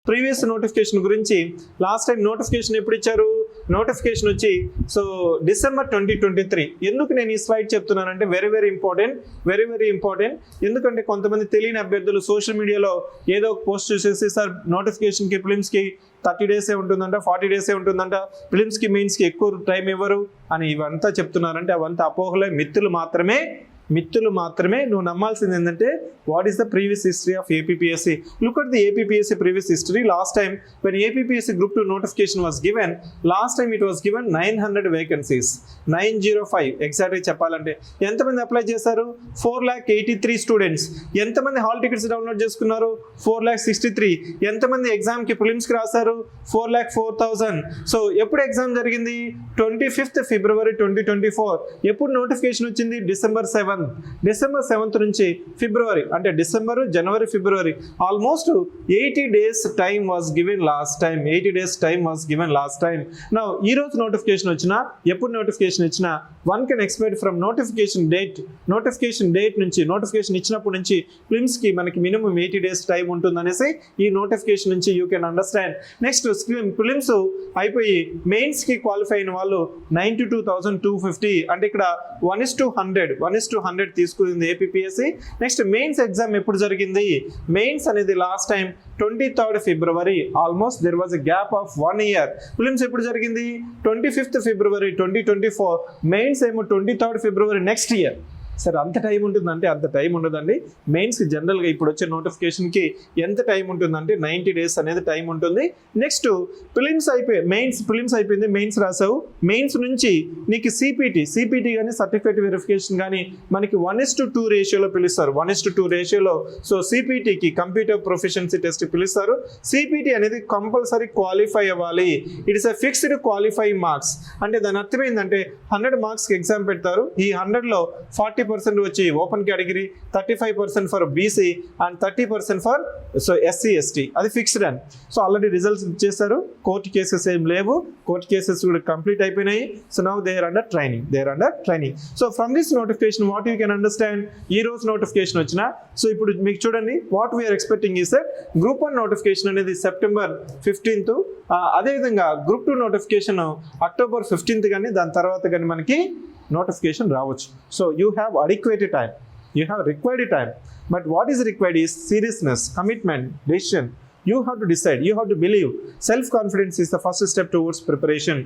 Previous notification గురించి last time notification ఎప్పుడు ఇచ్చారు? నోటిఫికేషన్ వచ్చి డిసెంబర్ 2023. ఎందుకు నేను ఈ స్లైడ్ చెప్తున్నానంటే వెరీ ఇంపార్టెంట్. ఎందుకంటే కొంతమంది తెలియని అభ్యర్థులు సోషల్ మీడియాలో ఏదో ఒక పోస్ట్ చూసేసి సార్ నోటిఫికేషన్కి ప్రిలిమ్స్కి 30 డేసే ఉంటుందంట, 40 డేసే ఉంటుందంట, ప్రిలిమ్స్కి మెయిన్స్కి ఎక్కువ టైం ఇవ్వరు అని ఇవంతా చెప్తున్నారంటే అవంతా అపోహలే, మిత్తులు మాత్రమే. నువ్వు నమ్మాల్సింది ఏంటంటే what is the previous history of APPSC. Look at the APPSC previous history. Last time when APPSC Group 2 notification was given, last time it was given 900 vacancies, 905 ఎగ్జాక్ట్గా చెప్పాలంటే. ఎంతమంది అప్లై చేశారు? 4,83,000 స్టూడెంట్స్. ఎంతమంది హాల్ టికెట్స్ డౌన్లోడ్ చేసుకున్నారు? 4,63,000. ఎంతమంది ఎగ్జామ్కి ప్రిలిమ్స్కి రాశారు? 4,04,000. So ఎప్పుడు ఎగ్జామ్ జరిగింది? 25th February 2024. ఎప్పుడు నోటిఫికేషన్ వచ్చింది? December 7th నుంచి ఫిబ్రవరి, అంటే December, January, February, almost 80 days time was given last time. 80 days time was given last time. నా ఈ రోజు నోటిఫికేషన్ వచ్చినా, ఎప్పుడు నోటిఫికేషన్ ఇచ్చినా one can expect from notification date నుంచి, నోటిఫికేషన్ ఇచ్చినప్పటి నుంచి ప్రిలిమ్స్కి మనకి మినిమం 80 days టైం ఉంటుందనేసి ఈ నోటిఫికేషన్ నుంచి you can understand. Next prelims అయిపోయి మెయిన్స్కి క్వాలిఫై అయిన వాళ్ళు 92,250, అంటే ఇక్కడ 1:100 తీసుకుంది ఏపీపీఎస్సీ. నెక్స్ట్ మెయిన్స్ ఎగ్జామ్ ఎప్పుడు జరిగింది? మెయిన్స్ అనేది last time 23rd February. Almost there was a gap of 1 year. Prelims ఎప్పుడు జరిగింది? 25th February 2024. మెయిన్స్ ఏమో 23rd February next year. Sir అంత టైం ఉంటుందంటే అంత టైం ఉండదండి. మెయిన్స్కి జనరల్గా ఇప్పుడు వచ్చే నోటిఫికేషన్కి ఎంత టైం ఉంటుందంటే 90 days అనేది టైం ఉంటుంది. నెక్స్ట్ ప్రిలిమ్స్ అయిపోయింది, మెయిన్స్ రాసావు. మెయిన్స్ నుంచి నీకు సిపిటి కానీ సర్టిఫికేట్ వెరిఫికేషన్ కానీ మనకి 1:2 రేషియోలో పిలుస్తారు. 1:2 రేషియోలో. సో సిపిటికి కంప్యూటర్ ప్రొఫిషియన్సీ టెస్ట్ పిలుస్తారు. సిపిటి అనేది కంపల్సరీ క్వాలిఫై అవ్వాలి. It is a fixed qualifying marks. అంటే దాని అర్థం ఏంటంటే 100 మార్క్స్కి ఎగ్జామ్ పెడతారు. ఈ 100లో 40% వచ్చి open category, 35% for BC and 30% for SC ST. అది ఫిక్స్డ్ అని. సో ఆల్రెడీ రిజల్ట్స్ ఇచ్చేస్తారు. కోర్టు కేసెస్ ఏం లేవు, కోర్టు కేసెస్ కూడా కంప్లీట్ అయిపోయినాయి. So now they are under training. So from this notification what you can understand, ఈ రోజు notification వచ్చిన. సో ఇప్పుడు మీకు చూడండి what we are expecting is that group 1 notification అనేది September 15th. అదేవిధంగా గ్రూప్ 2 నోటిఫికేషన్ October 15th కానీ దాని తర్వాత కానీ మనకి notification రావచ్చు. So you have adequate time, you have required time, but what is required is seriousness, commitment, decision. You have to decide, you have to believe. Self confidence is the first step towards preparation.